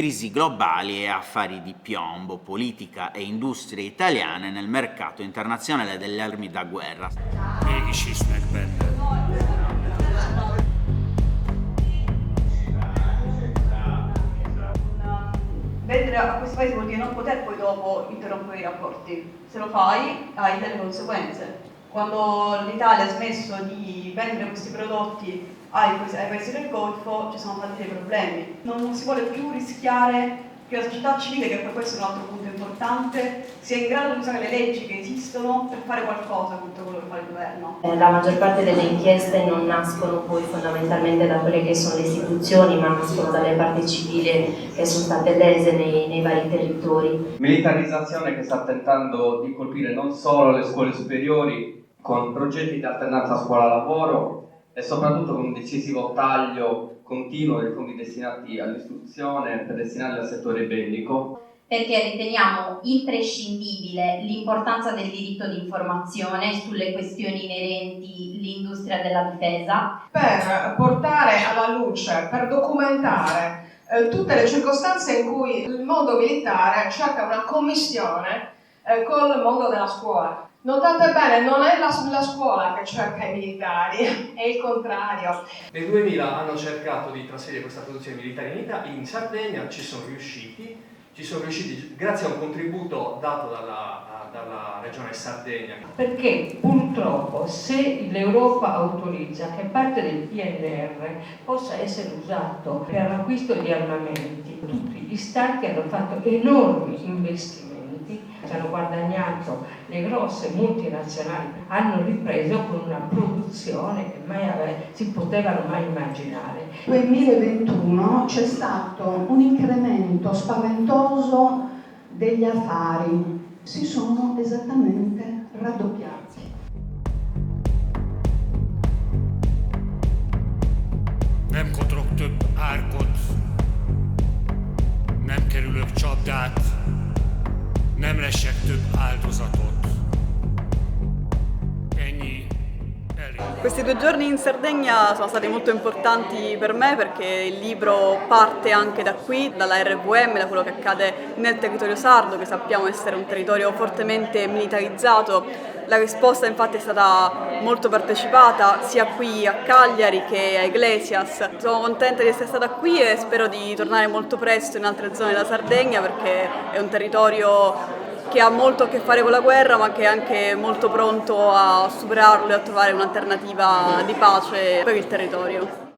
Crisi globali e affari di piombo, politica e industrie italiane nel mercato internazionale delle armi da guerra. Vendere a questi paesi vuol dire non poter poi dopo interrompere i rapporti. Se lo fai hai delle conseguenze. Quando l'Italia ha smesso di vendere questi prodotti ai paesi del Golfo ci sono stati dei problemi. Non si vuole più rischiare che la società civile, che per questo è un altro punto importante, sia in grado di usare le leggi che esistono per fare qualcosa contro quello che fa il governo. La maggior parte delle inchieste non nascono poi fondamentalmente da quelle che sono le istituzioni, ma nascono dalle parti civili che sono state lese nei vari territori. Militarizzazione che sta tentando di colpire non solo le scuole superiori con progetti di alternanza scuola-lavoro e soprattutto con un decisivo taglio continuo dei fondi destinati all'istruzione per destinarli al settore bellico. Perché riteniamo imprescindibile l'importanza del diritto di informazione sulle questioni inerenti all'industria della difesa. Per portare alla luce, per documentare tutte le circostanze in cui il mondo militare cerca una commissione col mondo della scuola. Notate bene, non è la scuola che cerca i militari, è il contrario. Nel 2000 hanno cercato di trasferire questa produzione militare in Sardegna, ci sono riusciti grazie a un contributo dato dalla regione Sardegna. Perché purtroppo se l'Europa autorizza che parte del PNR possa essere usato per l'acquisto di armamenti, tutti gli stati hanno fatto enormi investimenti, hanno guadagnato, le grosse multinazionali hanno ripreso con una produzione che mai si potevano mai immaginare. Nel 2021 c'è stato un incremento spaventoso degli affari, si sono esattamente raddoppiati. Nem kotrok több árkot, nem kerülök csapdát, nem lesek több áldozatot. Ennyi elég. Questi 2 giorni in Sardegna sono stati molto importanti per me perché il libro parte anche da qui, dalla RVM, da quello che accade nel territorio sardo, che sappiamo essere un territorio fortemente militarizzato. La risposta infatti è stata molto partecipata sia qui a Cagliari che a Iglesias. Sono contenta di essere stata qui e spero di tornare molto presto in altre zone della Sardegna perché è un territorio che ha molto a che fare con la guerra ma che è anche molto pronto a superarlo e a trovare un'alternativa di pace per il territorio.